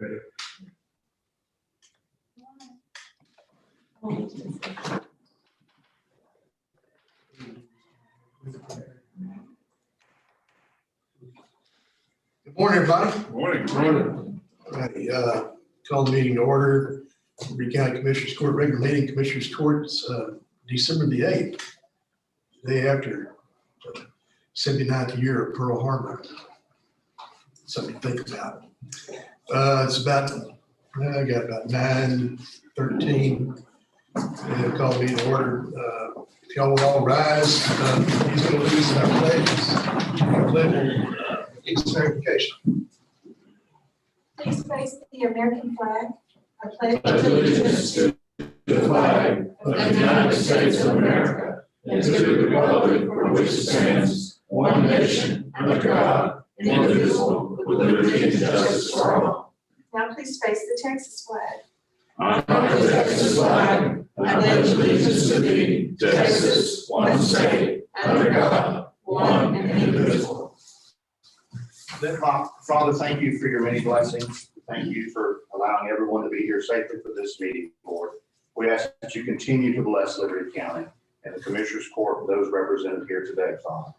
Ready. Good morning, everybody. Good morning. Morning. I call the meeting to order. Lee County Commissioners Court, regular meeting, Commissioners Court's December the 8th, day after 79th year of Pearl Harbor. Something to think about. It's about, I got about 9:13. Call the meeting to order. If y'all will all rise, he's going to use our pledges. Our pledge is verification. Please face the American flag. I pledge Allegiance to the flag of the United States of America and to the republic for which it stands, one nation, under God, indivisible, with liberty and justice for all. Now please face the Texas flag. I honor the Texas flag. I pledge allegiance to thee, Texas, one state, under God, one and indivisible. Father, thank you for your many blessings. Thank you for allowing everyone to be here safely for this meeting, Lord. We ask that you continue to bless Liberty County and the Commissioners Court, those represented here today, Father.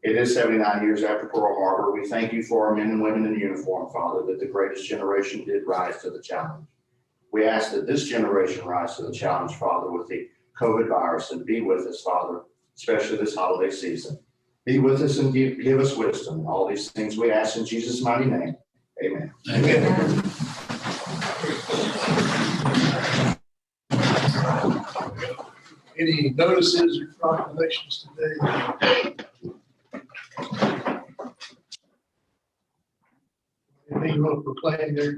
It is 79 years after Pearl Harbor. We thank you for our men and women in uniform, Father, that the greatest generation did rise to the challenge. We ask that this generation rise to the challenge, Father, with the COVID virus, and be with us, Father, especially this holiday season. Be with us and give us wisdom. All these things we ask in Jesus' mighty name. Amen. Amen. Any notices or proclamations today? Anything you want to proclaim there?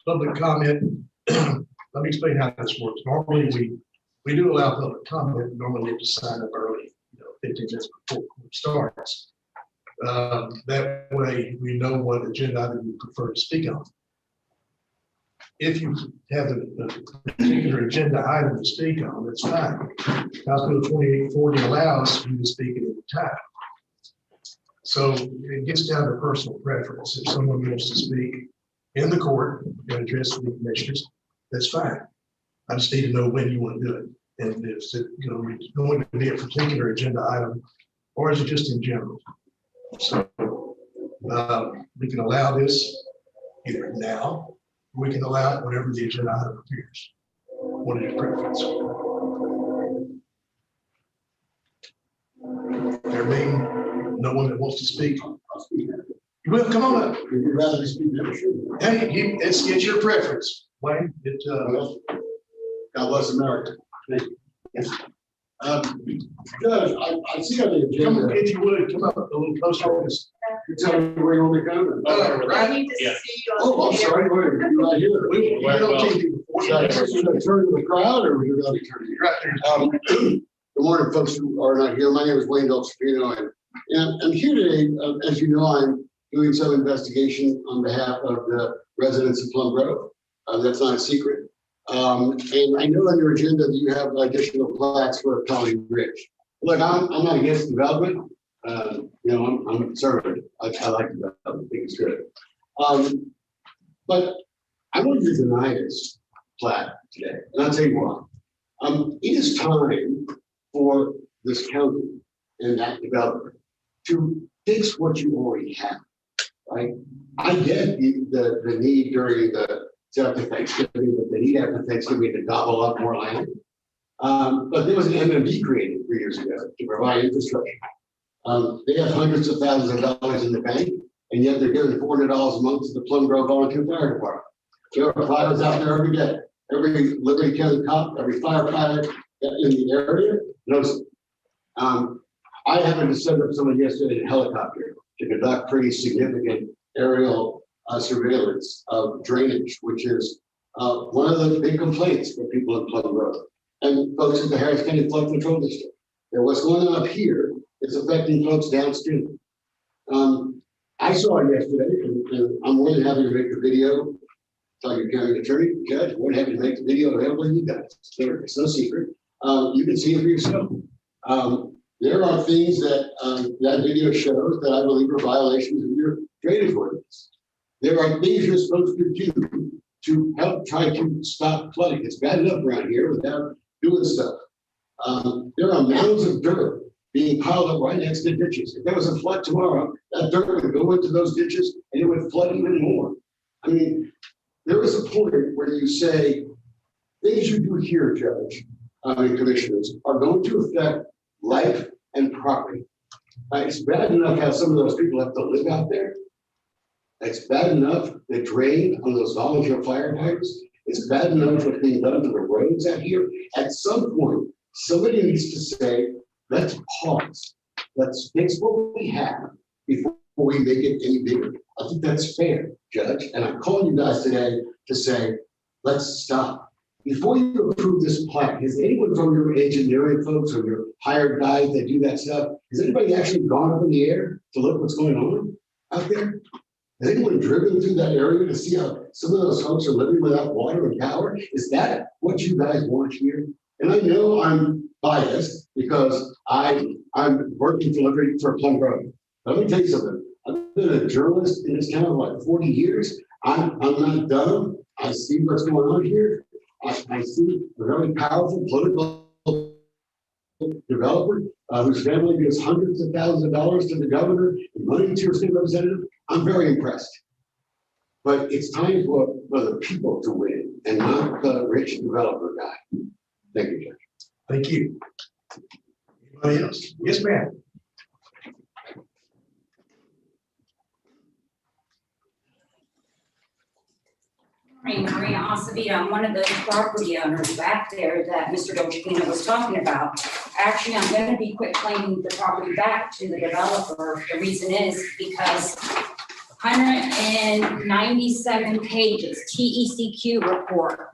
Public comment. Let me explain how this works. Normally, we do allow public comment. Normally, you have to sign up early, 15 minutes before court starts. That way, we know what agenda item you prefer to speak on. If you have a particular agenda item to speak on, that's fine. House Bill 2840 allows you to speak at any time. So it gets down to personal preference. If someone wants to speak in the court and address the commissioners, that's fine. I just need to know when you want to do it. And if it's going to be a particular agenda item, or is it just in general? So we can allow this either now, or we can allow it whenever the agenda item appears. What is your preference? There being no one that wants to speak. Well, come on up. You'd rather speak never should. Hey, it's your preference. Wayne, God bless America. Thank you. Yes. Judge, I see on the come, agenda. if you would, come up a little closer. You tell me where you want me to go. I need to see you on Oh, I'm the sorry. Wait, you're right here. We don't TV before. Should I turn to the crowd or would you rather turn to you? Right there. Good morning, folks who are not here. My name is Wayne Delcipino, and I'm here today. As you know, I'm doing some investigation on behalf of the residents of Plum Grove. That's not a secret. And I know on your agenda that you have additional plats for Colony Ridge. Look, I'm not against development. I'm conservative. I like development. I think it's good. But I want you to deny this plat today, and I'll tell you why. It is time for this county and that developer to fix what you already have, right? I get the need during the after Thanksgiving, but the need after Thanksgiving to gobble up more land. But there was an MMD created 3 years ago to provide infrastructure. They have hundreds of thousands of dollars in the bank, and yet they're giving $400 a month to the Plum Grove Volunteer Fire Department. There are fires out there every day. Every Liberty County cop, every firefighter in the area knows it. I happened to send up someone yesterday in a helicopter to conduct pretty significant aerial surveillance of drainage, which is one of the big complaints for people in Plum Grove and folks at the Harris County Flood Control District. And what's going on up here is affecting folks downstream. I saw it yesterday, and I'm more than happy to make the video. Tell your county attorney, judge, more than happy to make the video available to you guys. It's no secret. You can see it for yourself. There are things that, that video shows that I believe are violations of your drainage ordinance. There are things you're supposed to do to help try to stop flooding. It's bad enough around here without doing stuff. There are mounds of dirt being piled up right next to ditches. If there was a flood tomorrow, that dirt would go into those ditches and it would flood even more. I mean, there is a point where you say, things you do here, Judge, and Commissioners, are going to affect life and property. It's bad enough how some of those people have to live out there. It's bad enough the drain on those volunteer firefighters. It's bad enough what's being done to the roads out here. At some point, somebody needs to say, let's pause. Let's fix what we have before we make it any bigger. I think that's fair, Judge. And I'm calling you guys today to say, let's stop. Before you approve this plat, has anyone from your engineering folks or your hired guys that do that stuff, has anybody actually gone up in the air to look what's going on out there? Has anyone driven through that area to see how some of those folks are living without water and power? Is that what you guys want here? And I know I'm biased because I'm working for Plum Grove. Let me tell you something. I've been a journalist in this town for like 40 years. I'm not dumb. I see what's going on here. I see a very powerful political developer whose family gives hundreds of thousands of dollars to the governor and money to your state representative. I'm very impressed. But it's time for the people to win and not the rich developer guy. Thank you, Judge. Thank you. Anybody else? Yes, ma'am. Maria Acevedo, I'm one of those property owners back there that Mr. Dolcino was talking about. Actually, I'm going to be quit claiming the property back to the developer. The reason is because 197 pages TECQ report,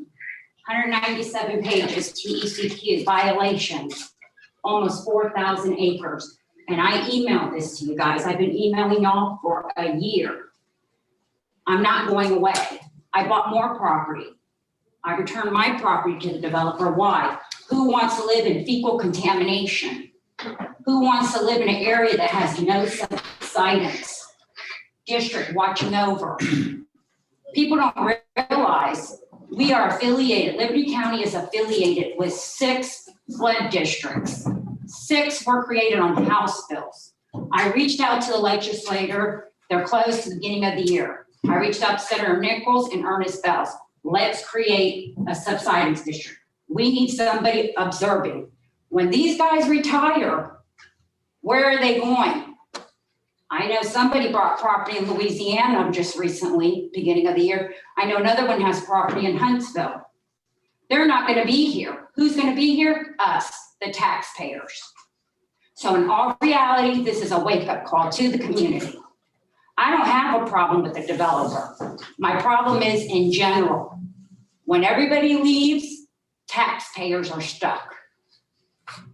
197 pages TECQ violations, almost 4,000 acres. And I emailed this to you guys. I've been emailing y'all for a year. I'm not going away. I bought more property. I returned my property to the developer. Why? Who wants to live in fecal contamination? Who wants to live in an area that has no subsidence? District watching over. People don't realize we are affiliated. Liberty County is affiliated with 6 flood districts. 6 were created on House bills. I reached out to the legislator. They're closed to the beginning of the year. I reached out to Senator Nichols and Ernest Bells. Let's create a subsidence district. We need somebody observing. When these guys retire, where are they going? I know somebody bought property in Louisiana just recently, beginning of the year. I know another one has property in Huntsville. They're not going to be here. Who's going to be here? Us, the taxpayers. So in all reality, this is a wake-up call to the community. I don't have a problem with the developer. My problem is in general. When everybody leaves, taxpayers are stuck.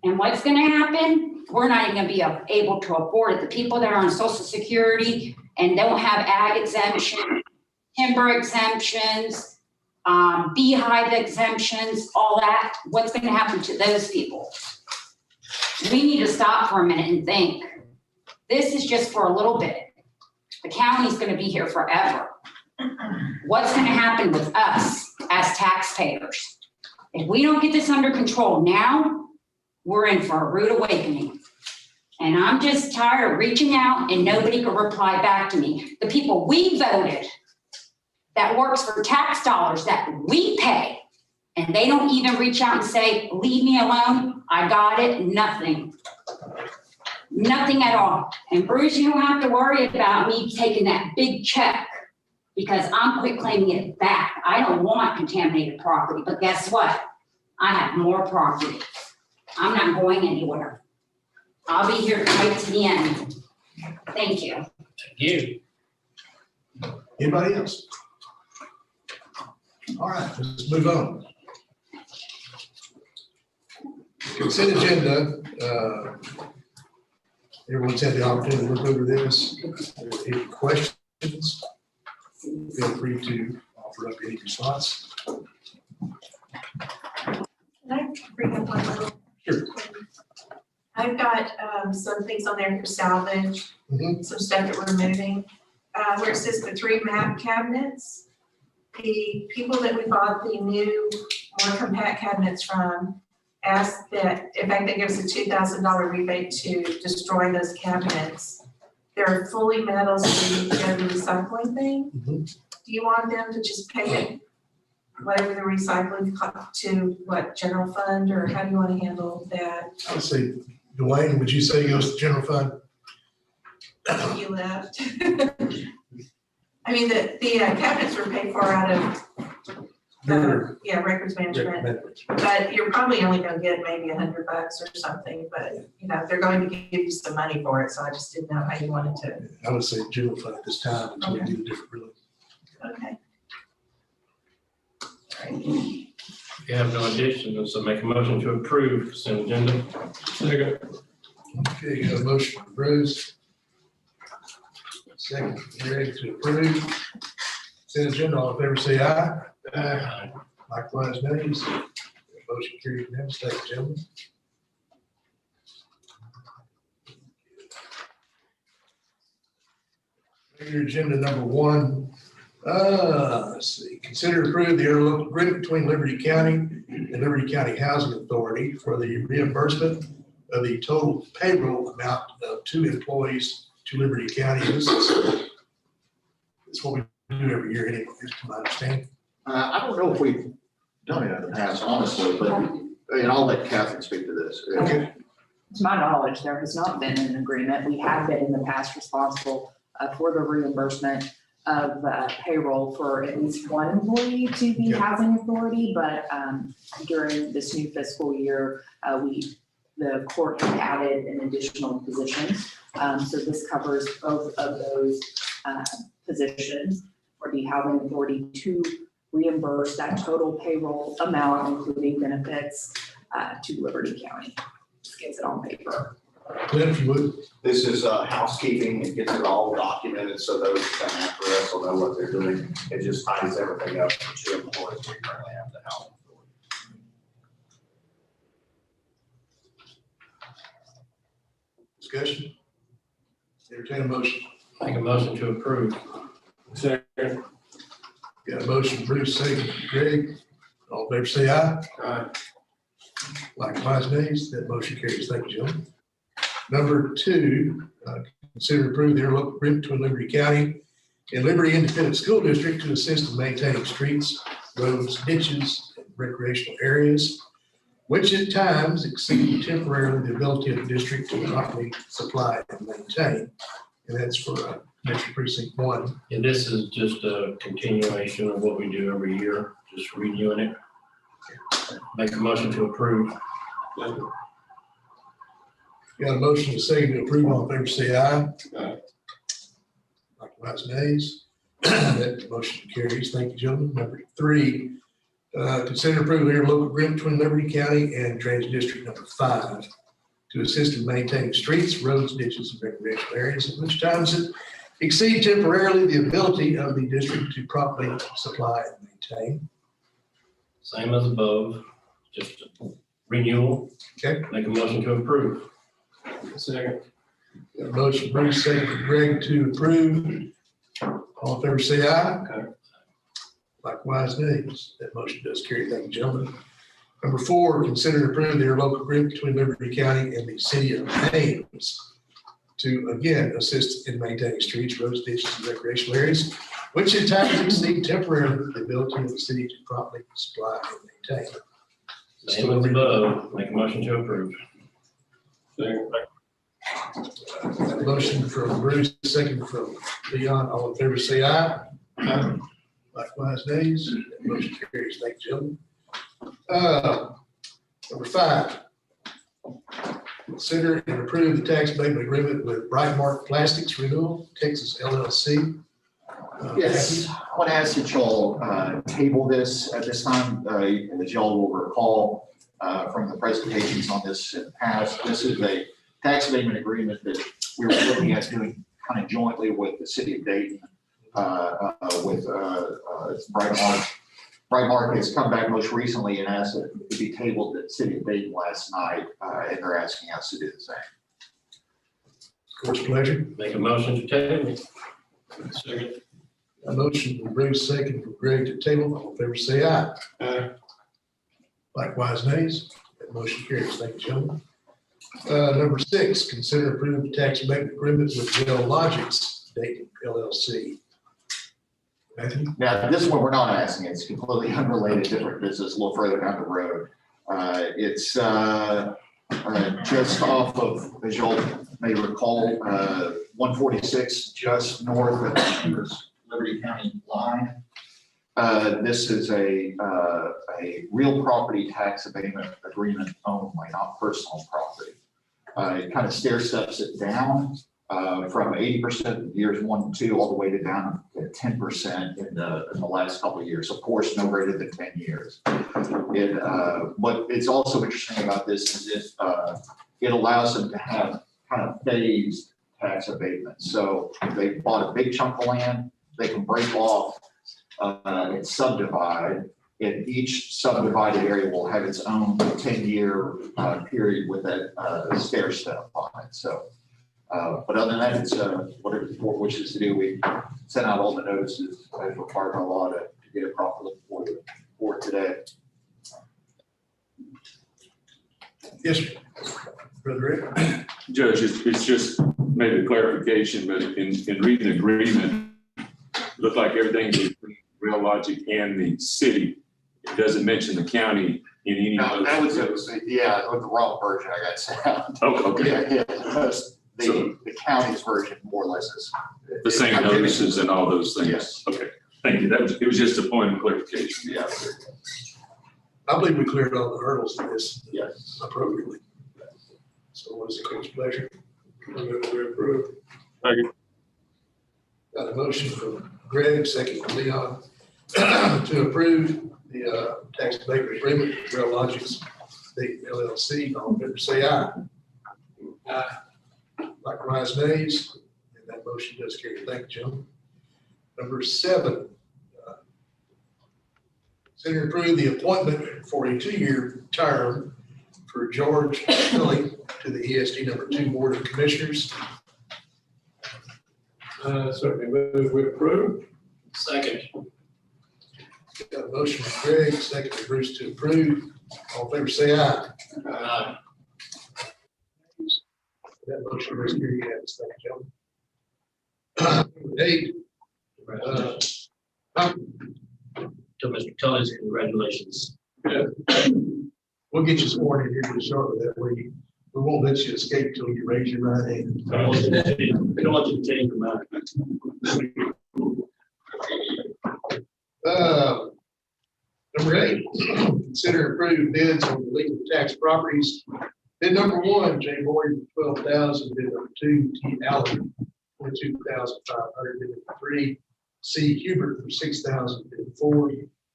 And what's going to happen? We're not even going to be able to afford it. The people that are on Social Security and don't have ag exemption, timber exemptions, beehive exemptions, all that, what's going to happen to those people? We need to stop for a minute and think. This is just for a little bit. The county's going to be here forever. What's going to happen with us as taxpayers? If we don't get this under control now, we're in for a rude awakening. And I'm just tired of reaching out and nobody can reply back to me. The people we voted that works for tax dollars that we pay, and they don't even reach out and say, leave me alone. I got it. Nothing. Nothing at all. And Bruce, you don't have to worry about me taking that big check because I'm quit claiming it back. I don't want contaminated property, but guess what? I have more property. I'm not going anywhere. I'll be here right to the end. Thank you. Thank you. Anybody else? All right, let's move on. Consent agenda. Everyone's had the opportunity to look over this. If there are any questions, feel free to offer up any response. Can I bring up one little? Sure. I've got some things on there for salvage, Mhm. some stuff that we're moving. Where it says the 3 map cabinets, the people that we bought the new, more compact cabinets from asked that, in fact, they give us a $2,000 rebate to destroy those cabinets. They're fully metal, so you can go to the recycling thing. Mhm. Do you want them to just pay whatever the recycling to what, general fund, or how do you want to handle that? I would say, Dwayne, would you say goes to general fund? You left. I mean, the cabinets were paid for out of, Sure. yeah, records management, Recommend. but you're probably only gonna get maybe $100 or something, but, you know, they're going to give you some money for it, so I just didn't know how you wanted to. I would say general fund at this time until we do the different, really. Okay. You have no additions, so make a motion to approve consent agenda. Second. Okay, you got a motion from Bruce. Second, from Greg to approve. Consent agenda, all in favor, say aye. Aye. Likewise, nays. Motion carried unanimously, thank you, gentlemen. Regular agenda number 1. Let's see, consider to approve the interlocal agreement between Liberty County and Liberty County Housing Authority for the reimbursement of the total payroll amount of 2 employees to Liberty County. This is what we do every year anyway, to my understanding. I don't know if we've done it in the past, honestly, but, and I'll let Catherine speak to this. Okay. To my knowledge, there has not been an agreement. We have been in the past responsible for the reimbursement of payroll for at least one employee to the Yeah. housing authority, but during this new fiscal year, the court has added an additional position. So this covers both of those positions for the housing authority to reimburse that total payroll amount, including benefits, to Liberty County. Just gets it on paper. Clint, if you would. This is housekeeping. It gets it all documented, so those who come after us will know what they're doing. It just ties everything up for 2 employees we currently have the housing authority. Discussion? Entertain a motion. Make a motion to approve. Second. Got a motion, Bruce, second, Greg. All in favor, say aye. Aye. Likewise, nays. That motion carries. Thank you, gentlemen. Number 2, consider approving the interlocal agreement between Liberty County and Liberty Independent School District to assist in maintaining streets, roads, ditches, and recreational areas, which at times exceed temporarily the ability of the district to properly supply and maintain. And that's for District Precinct 1. And this is just a continuation of what we do every year, just renewing it. Make a motion to approve. Got a motion to second to approve. All in favor, say aye. Aye. Likewise, nays. That motion carries. Thank you, gentlemen. Number 3, consider approving the interlocal agreement between Liberty County and Drainage District number 5 to assist in maintaining streets, roads, ditches, and recreational areas, at which times it exceed temporarily the ability of the district to properly supply and maintain. Same as above, just a renewal. Okay. Make a motion to approve. Second. Got a motion, Bruce, second for Greg to approve. All in favor, say aye. Aye. Likewise, nays. That motion does carry. Thank you, gentlemen. Number 4, consider approving the interlocal agreement between Liberty County and the city of Ames to, again, assist in maintaining streets, roads, ditches, and recreational areas, which at times exceed temporarily the ability of the city to properly supply and maintain. Same as above. Make a motion to approve. Second. Motion from Bruce, second from Leon. All in favor, say aye. Aye. Likewise, nays. That motion carries. Thank you, gentlemen. Number 5, consider and approve the tax abatement agreement with Brightmark Plastics Renewal, Texas LLC. Yes, I want to ask that y'all table this at this time. As y'all will recall from the presentations on this in the past, this is a tax abatement agreement that we were looking at doing kind of jointly with the city of Dayton, with Brightmark Brightmark has come back most recently and asked it to be tabled at City of Dayton last night, and they're asking us to do the same. Court's pleasure. Make a motion to table. Second. A motion from Bruce, second from Greg to table. All in favor, say aye. Aye. Likewise, nays. That motion carries. Thank you, gentlemen. Number 6, consider approved tax abatement agreement with Geologics Dayton LLC. Matthew? Now, this one we're not asking, it's completely unrelated, different business, a little further down the road. It's just off of, as you all may recall, 146, just north of the Liberty County line. This is a real property tax abatement agreement only, not personal property. It kind of stair steps it down from 80% in years 1 and 2 all the way to down to 10% in the last couple of years. Of course, no greater than 10 years. What is also interesting about this is it allows them to have kind of phased tax abatement. So if they bought a big chunk of land, they can break off and subdivide, and each subdivided area will have its own 10-year period with that stair step on it. So, but other than that, it's whatever the court wishes to do. We sent out all the notices as required by law to get it properly for the court today. Yes, sir. Brother Ed? Judge, it's just maybe a clarification, but in reading the agreement, it looked like everything between Real Logic and the city. It doesn't mention the county in any No, of that was, those. yeah, it was the wrong version I got sent out. Okay, Yeah, the county's version more or less is. the same notices and all those things. Yes. Okay, thank you. It was just a point of clarification. Yeah. I believe we cleared all the hurdles to this Yes. appropriately. So what is the court's pleasure? We approve. Thank you. Got a motion from Greg, second from Leon, to approve the tax abatement agreement with Real Logics Dayton LLC. All in favor, say aye. Aye. Likewise, nays, and that motion does carry. Thank you, gentlemen. Number 7, consider and approve the appointment for a 2-year term for George Philly to the ESD number 2 Board of Commissioners. Certainly move we approve. Second. Got a motion from Greg, second from Bruce to approve. All in favor, say aye. Aye. That motion is carried unanimous. Thank you, gentlemen. Number 8. To Mr. Tully's, congratulations. We'll get you sworn in here pretty shortly. That way we won't let you escape until you raise your right hand. We don't want you to change your mind. Number 8, consider approved bids on legal tax properties. Bid number 1, J. Boyd, 12,000. Bid number 2, T. Allen, 22,500. Bid number 3, C. Hubert for 6,000. Bid 4,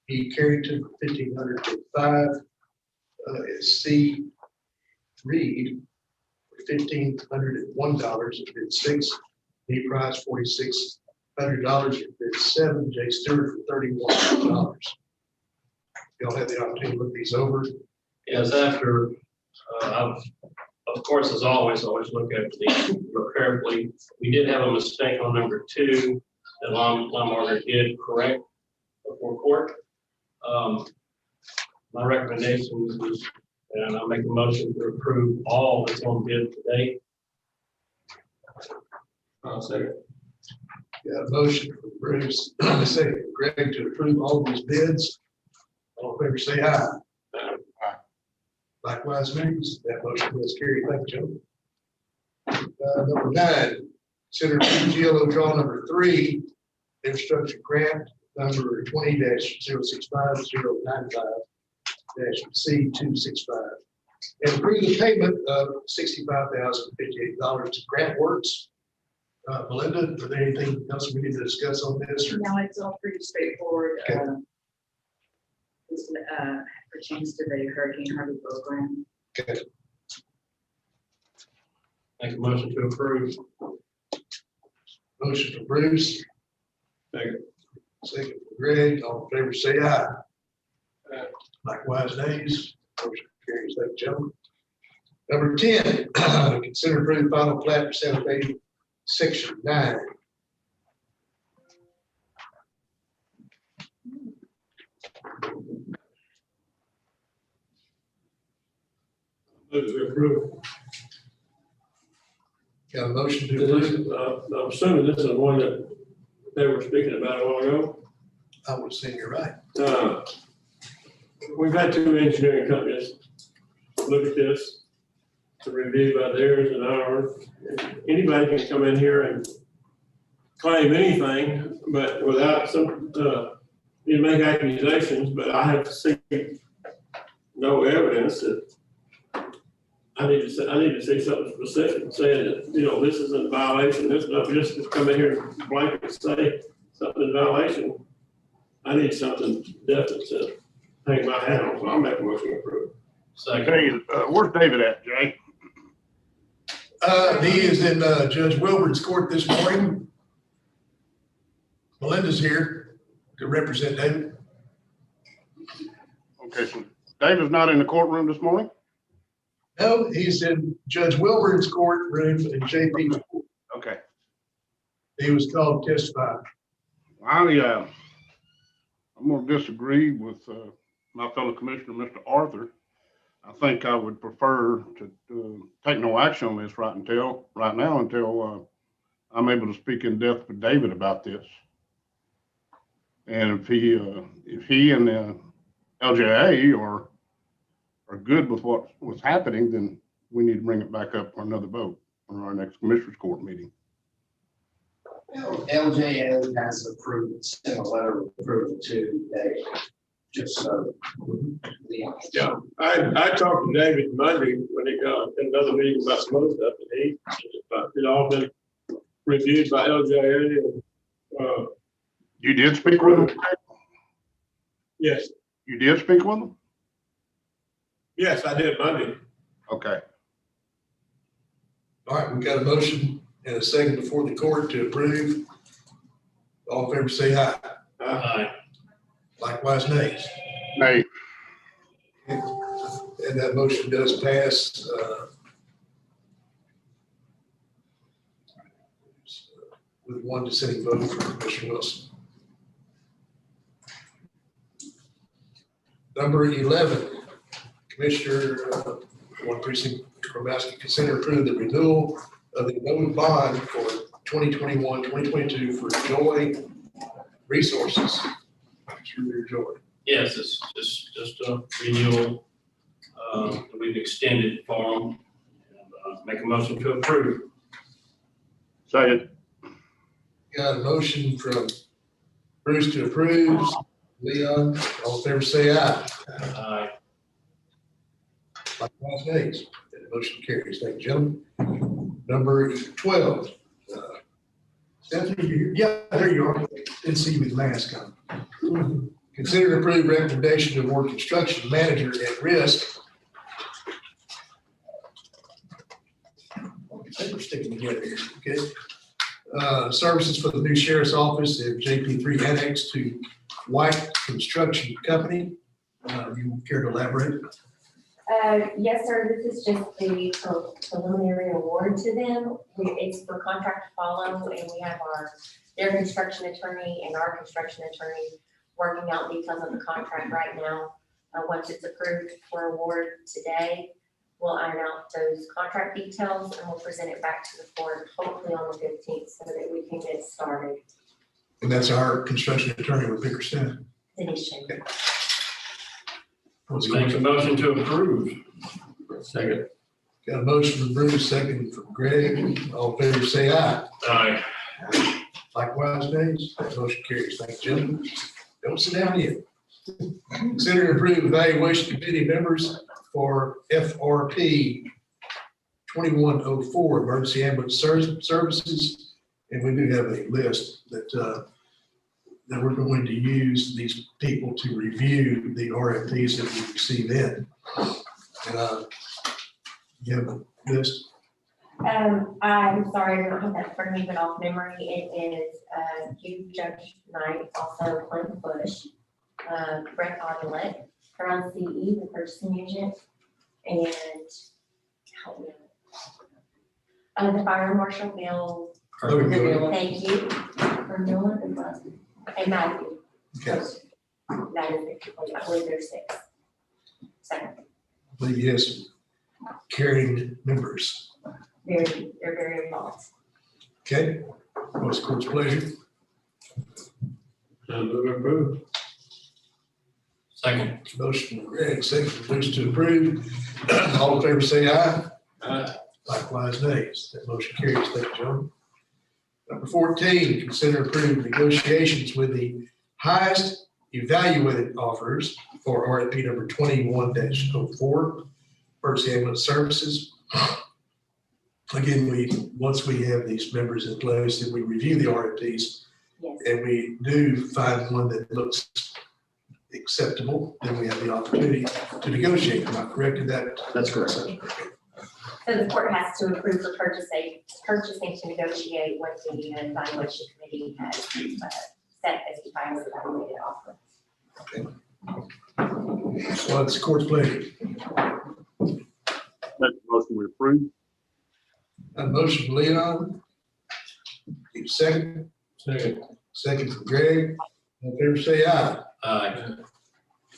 E. Carrington for 1,500. Bid 5, C. Reed for $1,501. Bid 6, B. Price $4,600. Bid 7, J. Stewart for $3,100. Y'all have the opportunity to look these over. Yes, after, of course, as always look at these real carefully. We did have a mistake on number 2 that Lombarder did correct before court. My recommendation is, and I'll make a motion to approve all that's on bid today. I'll second. Got a motion from Bruce, second from Greg to approve all these bids. All in favor, say aye. Aye. Likewise, nays. That motion does carry. Thank you, gentlemen. Number 9, consider GLO draw number 3, infrastructure grant number 20-065-095-C265. And approve the payment of $65,058 to GrantWorks. Melinda, is there anything else we need to discuss on this? Or? No, it's all pretty straightforward. Okay. This pertains to the Hurricane Harvey program. Okay. Make a motion to approve. Motion for Bruce. Second. Second for Greg. All in favor, say aye. Likewise, nays. Motion carries. Thank you, gentlemen. Number 10, consider approving final plat for sanitation, section 9. Move to approve. Got a motion to approve? I'm assuming this is the one that they were speaking about a while ago. I would say you're right. We've had two engineering companies look at this to review by theirs and ours. Anybody can come in here and claim anything, but without some, you make accusations, but I have to see no evidence that I need to see something specific saying that, you know, this is in violation, this, not just to come in here and blanket say something in violation. I need something definite to hang my hat on, so I'll make a motion to approve. Hey, where's David at, Jay? He is in Judge Wilburn's court this morning. Melinda's here to represent David. Okay, so David's not in the courtroom this morning? No, he's in Judge Wilburn's courtroom in JP's court. Okay. He was called to testify. I'm gonna disagree with my fellow commissioner, Mr. Arthur. I think I would prefer to take no action on this right now until I'm able to speak in depth with David about this. And if he and the LJA are good with what's happening, then we need to bring it back up for another vote on our next commissioners court meeting. LJA has approved, sent a letter of approval to David, just so. Yeah, I talked to David Monday when he got another meeting about some other stuff, and it all been reviewed by LJA. And, You did speak with him? yes, You did speak with him? yes, I did Monday. Okay. All right, we got a motion and a second before the court to approve. All in favor, say aye. Aye. Likewise, nays. Nay. And that motion does pass. With one dissenting vote for Commissioner Wilson. Number 11, Commissioner 1 Precinct Grabowski, consider approving the renewal of the note bond for 2021, 2022 for Joy Resources. Through their Joy. Yes, it's just a renewal. We've extended for them. Make a motion to approve. Second. Got a motion from Bruce to approve. Leon, all in favor, say aye. Aye. Likewise, nays. That motion carries. Thank you, gentlemen. Number 12. Stephanie, you here? Yeah, there you are. Didn't see you with mask on. Consider and approve recommendation to award construction manager at risk. I think we're sticking together here, okay? Services for the new sheriff's office at JP3 Annex to White Construction Company. You care to elaborate? Yes, sir. This is just the preliminary award to them. It's for contract to follow, and we have their construction attorney and our construction attorney working out details of the contract right now. Once it's approved for award today, we'll iron out those contract details and we'll present it back to the court hopefully on the 15th so that we can get started. And that's our construction attorney with Bickerstaff. Finish it. Make a motion to approve. Second. Got a motion from Bruce, second from Greg. All in favor, say aye. Aye. Likewise, nays. That motion carries. Thank you, gentlemen. Don't sit down yet. Consider and approve evaluation committee members for FRP 2104 emergency ambulance services. And we do have a list that we're going to use these people to review the RFPs that we receive in. You have a list? I'm sorry, I don't have that in front of me, but off memory, it is you, Judge Knight, also Clint Bush, Brett Audulett, Carol CE, the purchasing agent, and help me out. The fire marshal, Bill, thank you, Carmilla, and Matthew. Okay. That is it, I believe there's 6. Second, I believe he has some caring members. they're very involved. Okay, what's the court's pleasure? Second. Motion from Greg, second from Bruce to approve. All in favor say aye. Likewise, nays. That motion carries. Thank you, gentlemen. Number 14, consider approving negotiations with the highest evaluated offers for RFP number 21-04, First Ambulance Services. Again, once we have these members in place, then we review the RFPs, Yes. and we do find one that looks acceptable, then we have the opportunity to negotiate. Am I correct in that? That's correct. So the court has to approve for purchasing to negotiate what the evaluation committee has set as the final evaluated offer. So it's the court's pleasure. Make the motion we approve. A motion from Leon. Need a second? Second from Greg. All in favor say aye. Aye.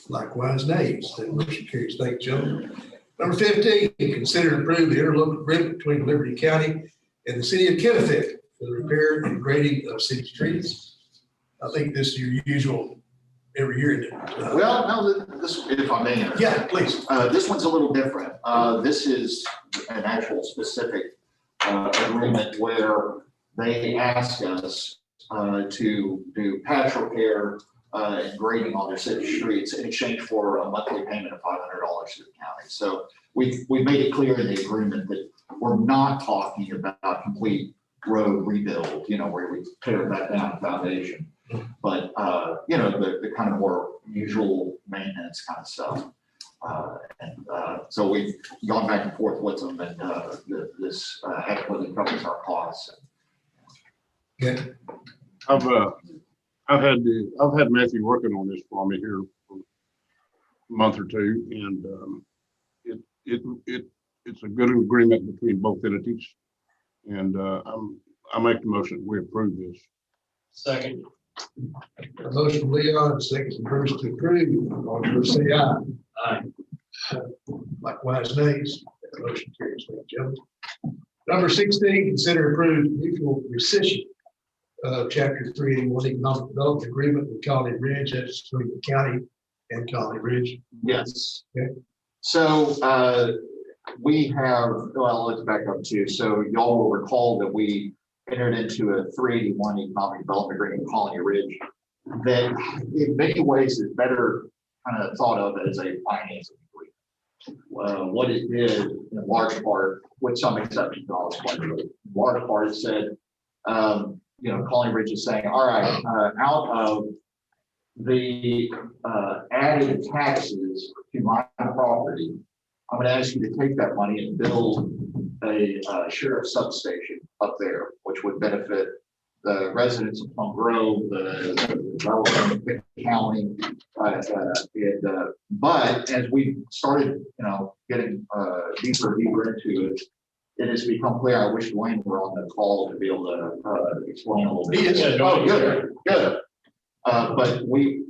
Likewise, nays. That motion carries. Thank you, gentlemen. Number 15, consider and approve the interlocal agreement between Liberty County and the city of Kennebec for the repair and grading of city streets. I think this is your usual every year. Isn't it? Well, no, this, if I may. Yeah, please. This one's a little different. This is an actual specific agreement where they ask us to do patch repair and grading on their city streets in exchange for a monthly payment of $500 to the county. So we made it clear in the agreement that we're not talking about complete road rebuild, where we tear back down the foundation, but the kind of more usual maintenance kind of stuff. So we've gone back and forth with them, and this adequately covers our costs. Okay. I've had Matthew working on this for me here for a month or two, and it's a good agreement between both entities. And I make the motion, we approve this. Second. A motion from Leon, second from Bruce to approve. All in favor say aye. Aye. Likewise, nays. That motion carries. Thank you, gentlemen. Number 16, consider approved mutual rescission of Chapter 381 Economic Development Agreement with Colony Ridge. That's between the county and Colony Ridge. Yes. Okay. So we have, well, let's back up too. So y'all will recall that we entered into a 381 Economic Development Agreement with Colony Ridge that in many ways is better kind of thought of as a financing agreement. What it did in large part, with some exceptions, in large part it said, Colony Ridge is saying, all right, out of the added taxes to my property, I'm going to ask you to take that money and build a sheriff's substation up there, which would benefit the residents of Plum Grove, the development, the county. But as we started, getting deeper and deeper into it, it has become clear. I wish Dwayne were on the call to be able to explain a little bit. Oh, good. But we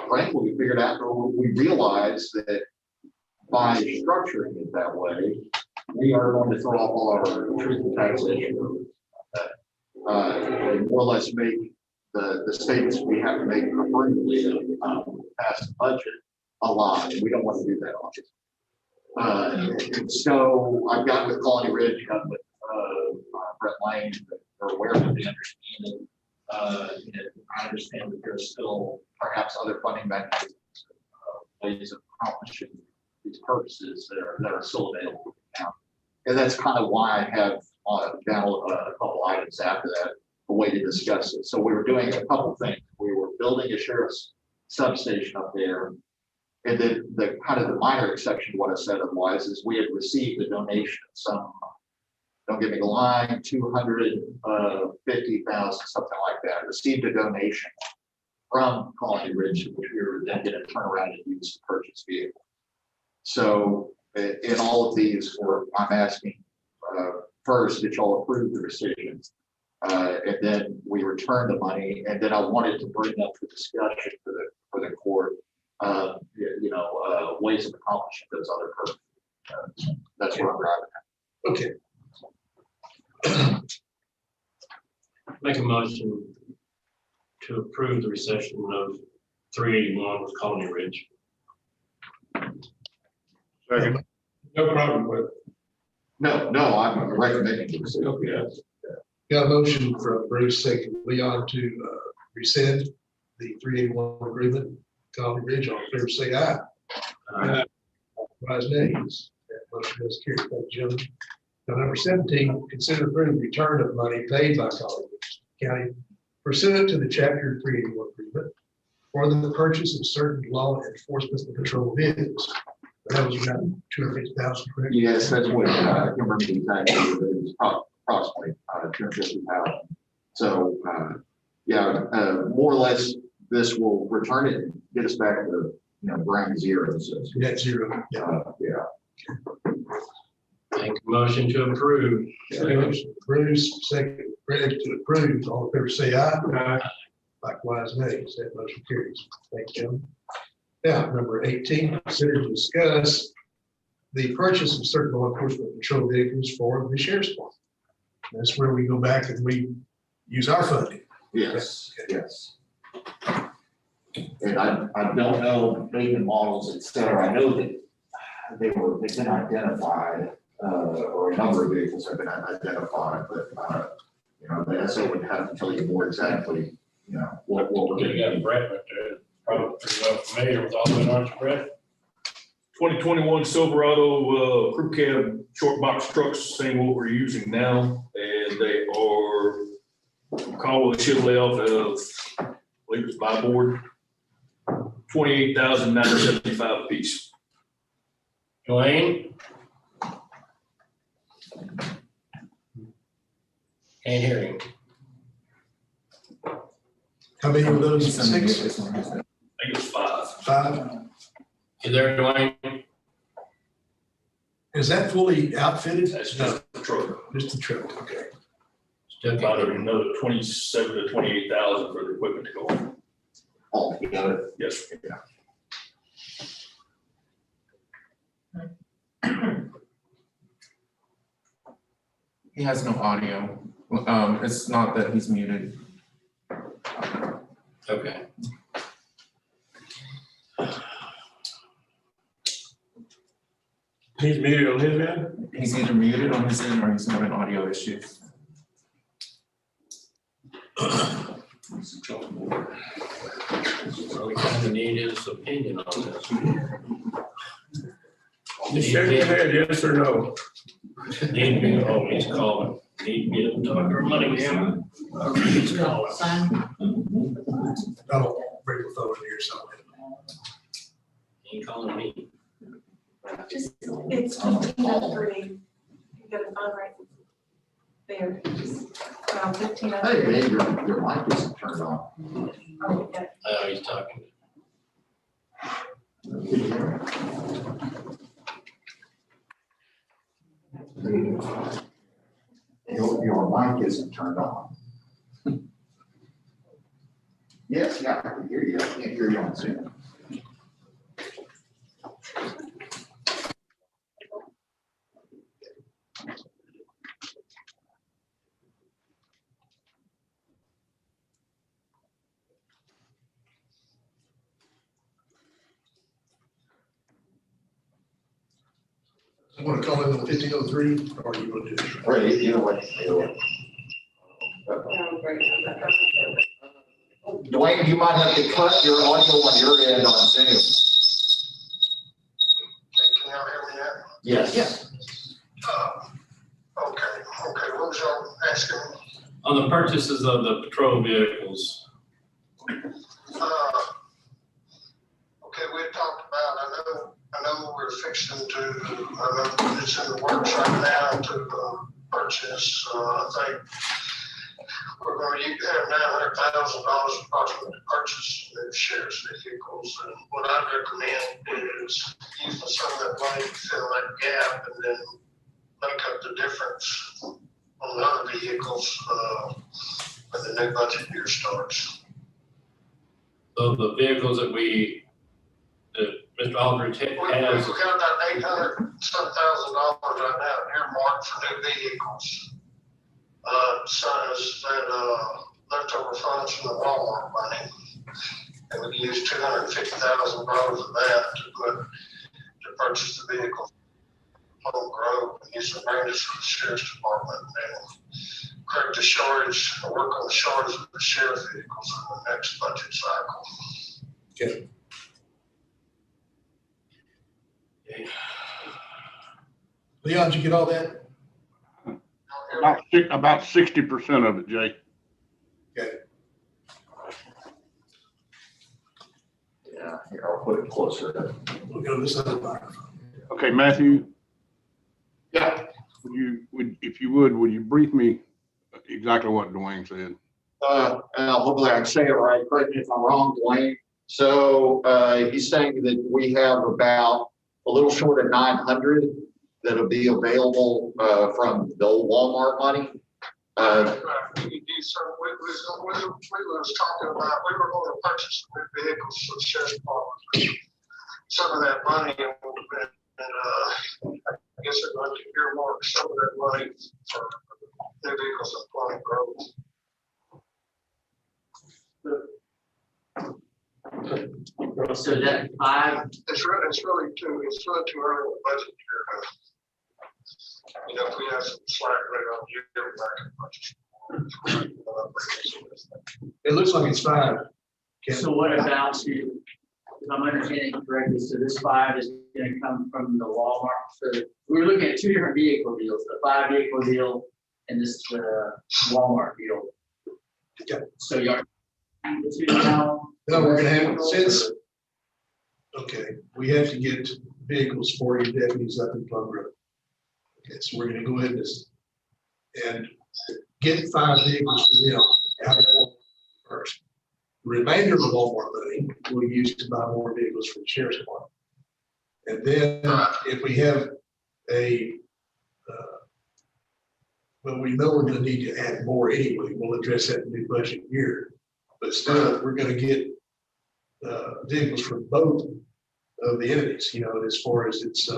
frankly figured out, or we realized that by structuring it that way, we are going to throw off all our truth and taxation, and more or less make the statements we have to make affirmatively pass the budget a lot. We don't want to do that, obviously. So I've gotten with Colony Ridge, gotten with Brett Lane, they're aware of it, they understand it. I understand that there's still perhaps other funding mechanisms, ways of accomplishing these purposes that are still available now. And that's kind of why I have down a couple items after that, a way to discuss it. So we were doing a couple things. We were building a sheriff's substation up there. And then the kind of the minor exception to what I said otherwise is we had received a donation of some, don't get me the line, 250,000, something like that, received a donation from Colony Ridge, which we were then going to turn around and use to purchase vehicle. So in all of these, I'm asking first that y'all approve the rescissions. And then we return the money, and then I wanted to bring up the discussion for the court, ways of accomplishing those other purposes. That's what I'm driving at. Okay. Make a motion to approve the recession of 381 with Colony Ridge. Second. No problem with it. No, I'm recommending the rescission. Okay. Got a motion from Bruce, second Leon to rescind the 381 agreement. Colony Ridge, all in favor, say aye. Aye. Otherwise, nays. That motion is carried. Thank you, gentlemen. Now, number 17, consider approving return of money paid by Colony Ridge County pursuant to the Chapter 381 agreement for the purchase of certain law enforcement and patrol vehicles. That was around $250,000, correct? Yes, that's what, I can't remember the exact number, but it was approximately 250,000. So, more or less, this will return it and get us back to, ground zero. So, Net zero. Make a motion to approve. Motion, Bruce, second, Greg to approve. All in favor, say aye. Aye. Likewise, nays. That motion carries. Thank you, gentlemen. Now, number 18, consider to discuss the purchase of certain law enforcement patrol vehicles for the sheriff's department. That's where we go back and we use our funding. Yes, yes. And I don't know make and models, et cetera. I know that they've been identified, or a number of vehicles have been identified, but the SO would have to tell you more exactly, what we're You got Brett right there, probably pretty well familiar with all that, aren't you, Brett? 2021 Silverado crew cab short box trucks, same what we're using now, and they are call with a ship layoff of, I believe it's by board, $28,975 a piece. Dwayne? Can't hear him. How many of those? 6? I think it's 5. 5? You there, Dwayne? Is that fully outfitted? That's just the truck. Just the truck, okay. Still About can't hear him. another 27 to 28,000 for the equipment to go on. all together. Yes, sir. He has no audio. It's not that he's muted. Okay. He's muted on his end? He's either muted on his end or he's having audio issues. So we kind of need his opinion on this. You shake your head, yes or no? Need me, oh, he's calling. Need me to talk to our money man. He's calling. Oh, bring the phone here something. He ain't calling me. Just, it's 1503. You got a phone right there. Just, 1503. Hey, man, your mic isn't turned on. Oh, okay. Oh, he's talking. Your mic isn't turned on. Yes, yeah, I can hear you. I can't hear you on Zoom. You want to call it on 1503 or you want to do it? Right, either way, either way. Dwayne, you might have to cut your audio on your end on Zoom. Can y'all hear me now? Yes. Okay, what was y'all asking? On the purchases of the patrol vehicles, Okay, we had talked about, I know we're fixing to, it's in the works right now to purchase, I think we're gonna have $900,000 approximately to purchase new sheriff's vehicles. And what I recommend is using some of that money to fill that gap and then make up the difference on the other vehicles, when the new budget year starts. So the vehicles that Mr. Aldridge We've has, got about $800-some thousand right now earmarked for new vehicles. Besides that, leftover funds from the Walmart money. And we can use $250,000 of that to purchase the vehicle. Home Grove, and use some ranges for the sheriff's department and correct the shortage, work on the shortage of the sheriff vehicles in the next budget cycle. Okay. Leon, did you get all that? About 60% of it, Jay. Okay. Yeah, here, I'll put it closer. We'll go to this other microphone. Okay, Matthew, Yeah. if you would you brief me exactly what Dwayne said? Hopefully I can say it right, correct me if I'm wrong, Dwayne. So, he's saying that we have about a little short of 900 that'll be available, from the old Walmart money. We was talking about, we were going to purchase some new vehicles for the sheriff's department. Some of that money, and I guess they're going to earmark some of that money for new vehicles in Plum Grove. So that five, It's really too early in the budget year. You know, if we have some slack later on, you get back in budget. It looks like it's 5. Ken. so what about if I'm understanding correctly, so this 5 is gonna come from the Walmart, so we're looking at 2 different vehicle deals, the 5 vehicle deal and this, Walmart deal. Okay. So you're the 2 now? No, we're gonna have, since, okay, we have to get vehicles for your deputies up in Plum Grove. Okay, so we're gonna go ahead and get 5 vehicles for them out of Walmart first. The remainder of the Walmart money we'll use to buy more vehicles for the sheriff's department. And then if we have well, we know we're gonna need to add more anyway, we'll address that in the new budget year. But still, we're gonna get vehicles from both of the entities, you know, as far as it's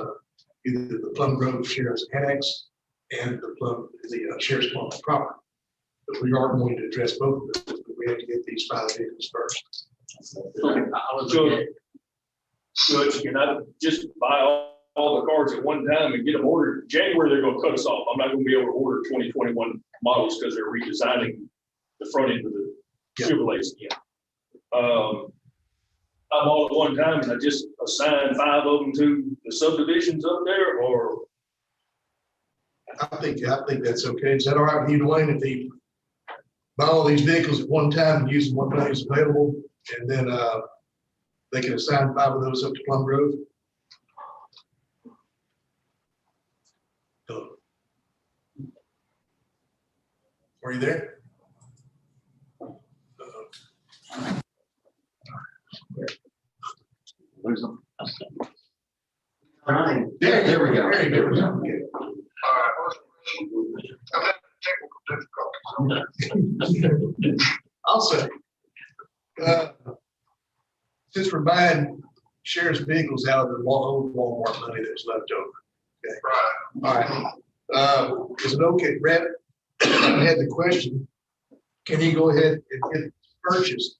either the Plum Grove Sheriff's Annex and the Sheriff's Department proper. But we are going to address both of them, but we have to get these 5 vehicles first. I was looking at, Judge, can I just buy all the cars at one time and get them ordered? January, they're gonna cut us off. I'm not gonna be able to order 2021 models because they're redesigning the front end of the Chevrolets again. I'm all at one time and I just assign 5 of them to the subdivisions up there, or? I think that's okay. Is that all right with you, Dwayne, if they buy all these vehicles at one time and use the one money is available, and then they can assign 5 of those up to Plum Grove? Are you there? Lose them. Fine. There we go. There we go. Okay. I'm having technical difficulties. I'll say, since we're buying sheriff's vehicles out of the old Walmart money that's left over. Okay. Right. All right. Is it okay, Brett? I had the question, can you go ahead and get purchased,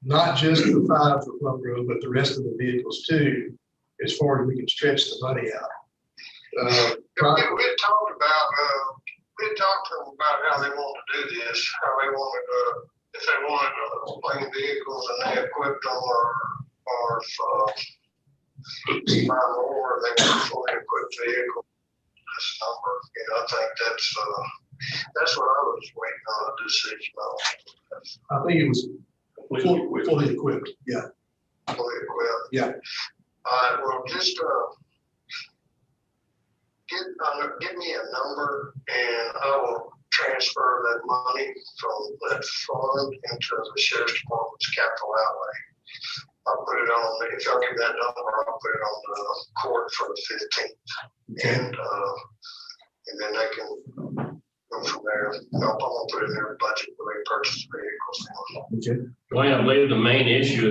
not just the 5 for Plum Grove, but the rest of the vehicles too, as far as we can stretch the money out? We had talked to them about how they want to do this, how they wanted if they wanted plain vehicles and they equipped them or if buy more, they want a fully equipped vehicle. This number, you know, I think that's what I was waiting on a decision on. I think it was fully equipped, yeah. Fully equipped. Yeah. All right, well, just give me a number and I will transfer that money from that fund into the sheriff's department's capital outlay. I'll put it on, if y'all give that number, I'll put it on the court for the 15th. And then they can go from there. I'm gonna put it in their budget when they purchase vehicles. Okay. Dwayne, I believe the main issue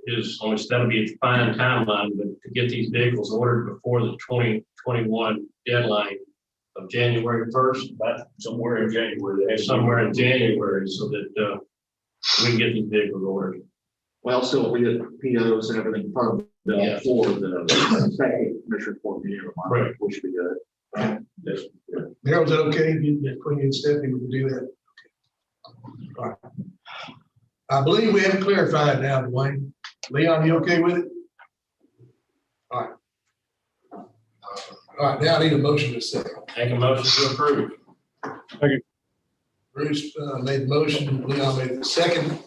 is on which that'll be a fine timeline, but to get these vehicles ordered before the 2021 deadline of January 1st. Somewhere in January. Somewhere in January, so that we can get these vehicles ordered. Well, so we get POs and everything firm Yeah. for the second commissioner court meeting, Right. which should be good. Yes. Darryl, is that okay? Quinn and Stephanie would do that? All right. I believe we have it clarified now, Dwayne. Leon, you okay with it? All right. All right, now I need a motion to second. Make a motion to approve. Bruce made the motion, Leon made the second.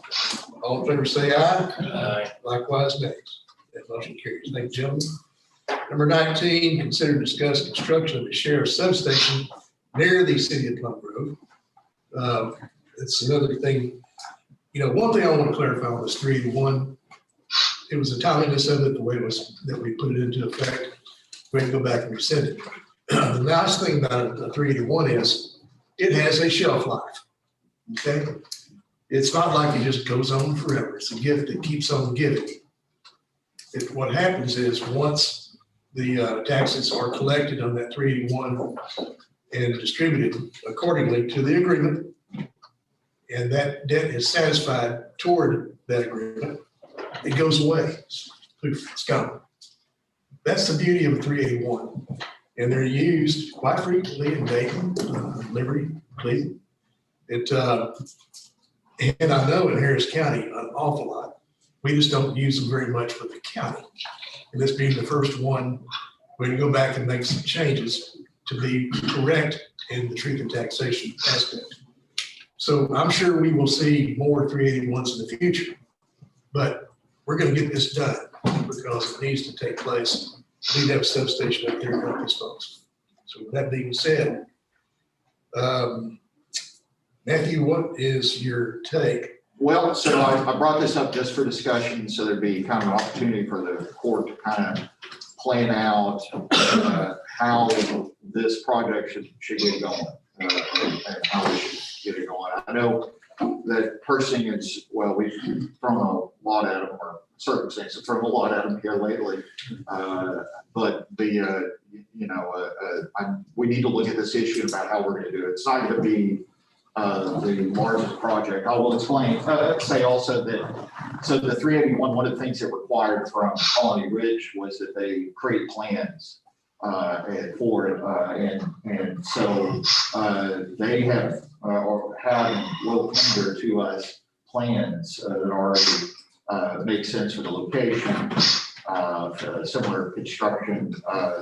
All in favor, say aye. Aye. Likewise, next. That motion carries. Thank you, gentlemen. Number 19, consider and discuss construction of the sheriff's substation near the city of Plum Grove. It's another thing, one thing I want to clarify on this 381, it was the timeliness of it, the way it was, that we put it into effect. We had to go back and rescind it. The nice thing about the 381 is it has a shelf life. Okay? It's not like it just goes on forever. It's a gift that keeps on giving. What happens is once the taxes are collected on that 381 and distributed accordingly to the agreement, and that debt is satisfied toward that agreement, it goes away. Poof, it's gone. That's the beauty of a 381. And they're used quite frequently in Dayton, Liberty, Cleveland. And I know in Harris County an awful lot. We just don't use them very much for the county. And this being the first one, we're going to go back and make some changes to be correct in the truth and taxation aspect. So I'm sure we will see more 381s in the future, but we're going to get this done because it needs to take place. We need to have a substation up there to help these folks. So with that being said, Matthew, what is your take? Well, so I brought this up just for discussion, so there'd be kind of an opportunity for the court to kind of plan out how this project should get going and how we should get it going. I know that Persing is, well, we've thrown a lot at them, or circumstances thrown a lot at them here lately. But we need to look at this issue about how we're going to do it. It's not going to be the largest project. I will explain, say also that, so the 381, one of the things it required from Colony Ridge was that they create plans for it. And so they have, or have will tender to us plans that already make sense for the location, similar construction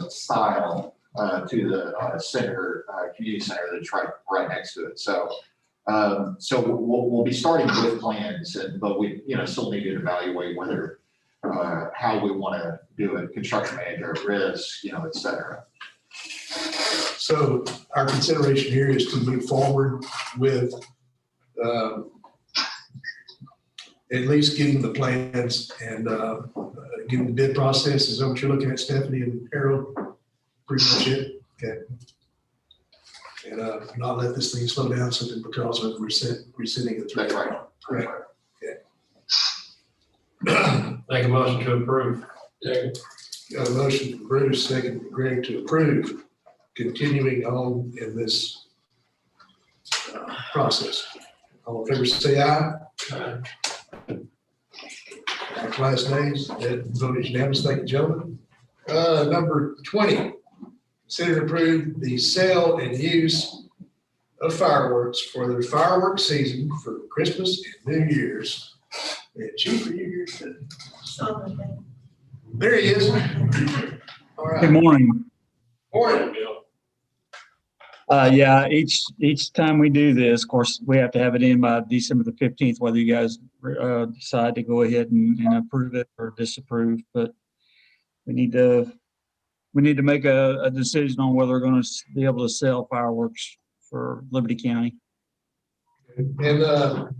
style to the center, community center that's right next to it. So we'll be starting with plans, but we still need to evaluate whether how we want to do it, construction manager, risk, et cetera. So our consideration here is to move forward with at least getting the plans and getting the bid process. Is that what you're looking at, Stephanie and Harold? Pretty much it. Okay. And not let this thing slow down simply because of rescinding the threat. That's right. Correct. Make a motion to approve. Got a motion from Bruce, second from Greg to approve, continuing on in this process. All in favor, say aye. Likewise, nays. That vote is unanimous. Thank you, gentlemen. Number 20, consider and approve the sale and use of fireworks for the fireworks season for Christmas and New Year's. And Chief, are you here? There he is. All right. Good morning. Morning. Yeah, each time we do this, of course, we have to have it in by December the 15th, whether you guys decide to go ahead and approve it or disapprove. But we need to make a decision on whether we're going to be able to sell fireworks for Liberty County. And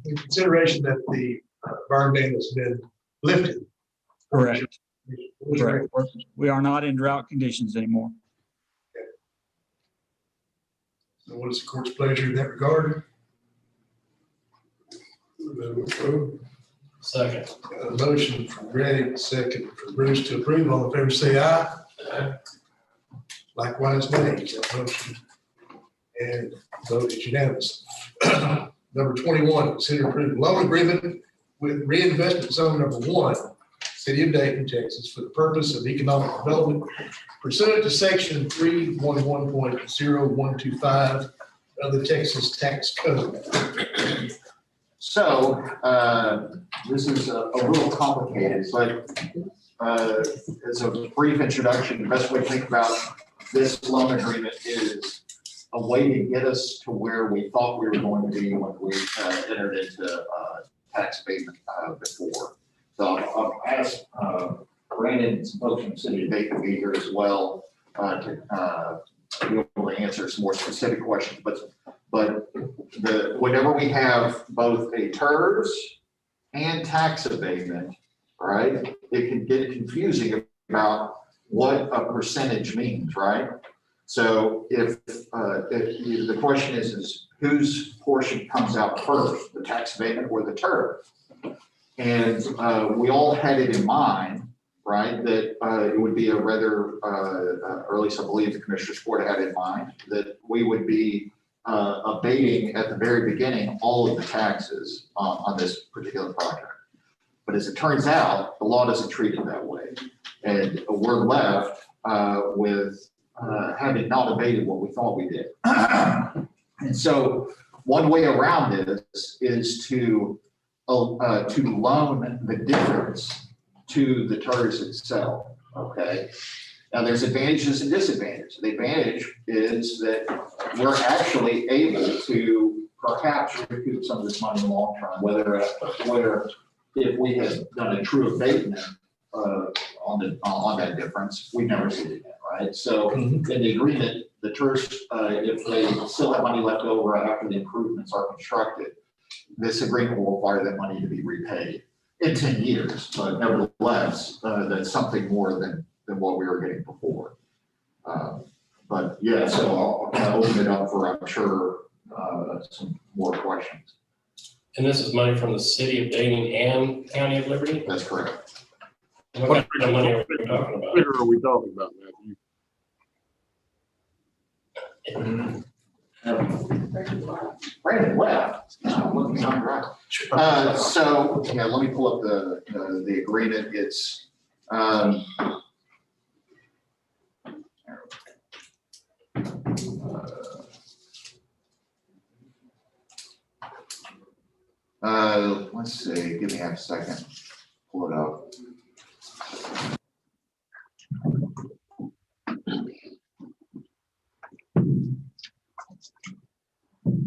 in consideration that the burn ban has been lifted. Correct. Correct. We are not in drought conditions anymore. So what is the court's pleasure in that regard? Second. Got a motion from Greg, second from Bruce to approve. All in favor, say aye. Aye. Likewise, nay. That motion and vote is unanimous. Number 21, consider approving loan agreement with reinvestment zone number 1, City of Dayton, Texas, for the purpose of economic development pursuant to section 311.0125 of the Texas Tax Code. So, this is a little complicated, but as a brief introduction, the best way to think about this loan agreement is a way to get us to where we thought we were going to be when we entered into tax abatement before. So I've asked Brandon and some folks from the city of Dayton to be here as well to be able to answer some more specific questions. But whenever we have both a TERS and tax abatement, right, it can get confusing about what a percentage means, right? So if the question is whose portion comes out first, the tax abatement or the TERS? And we all had it in mind, right, that it would be a rather, or at least I believe the Commissioner's Court had in mind, that we would be abating at the very beginning all of the taxes on this particular project. But as it turns out, the law doesn't treat it that way. And we're left with having not abated what we thought we did. And so one way around this is to loan the difference to the TERS itself, okay? Now there's advantages and disadvantages. The advantage is that we're actually able to perhaps recoup some of this money in the long term, whether if we had done a true abatement on that difference, we've never seen it yet, right? So in the agreement, the TERS, if they still have money left over after the improvements are constructed, this agreement will require that money to be repaid in 10 years. But nevertheless, that's something more than what we were getting before. But yeah, so I'll kind of open it up for, I'm sure, some more questions. And this is money from the city of Dayton and County of Liberty? That's correct. What kind of money are we talking about? What are we talking about, Matthew? Brandon left. Looking on right. So yeah, let me pull up the agreement. It's let's see, give me half a second, pull it up.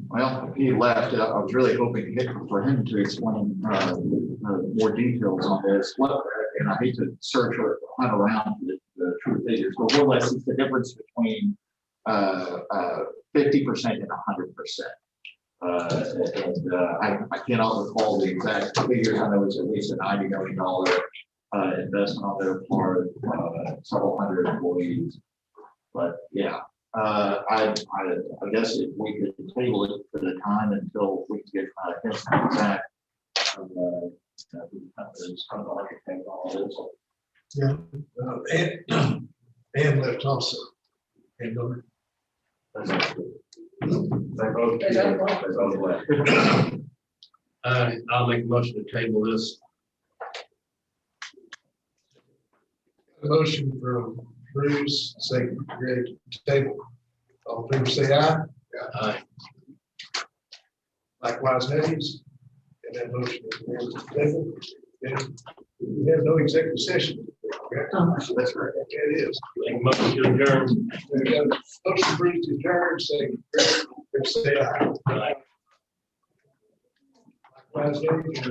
Well, he left. I was really hoping for him to explain more details on this. And I hate to search or hunt around the true figures, but more or less it's the difference between 50% and 100%. I cannot recall the exact figures. I know it's at least a $90 million investment on their part, several hundred employees. But yeah, I guess if we could table it for the time until we can get exact architect all this. Yeah, and left also. And I'll make a motion to table this. a motion from Bruce, second from Greg to table. All in favor, say aye. Aye. Likewise, nays. And that motion is carried to table. And we have no executive session. Correct? That's correct. Okay, it is. Make a motion to adjourn. We got a motion Bruce to adjourn, second Greg, say aye. Aye. Likewise, nays.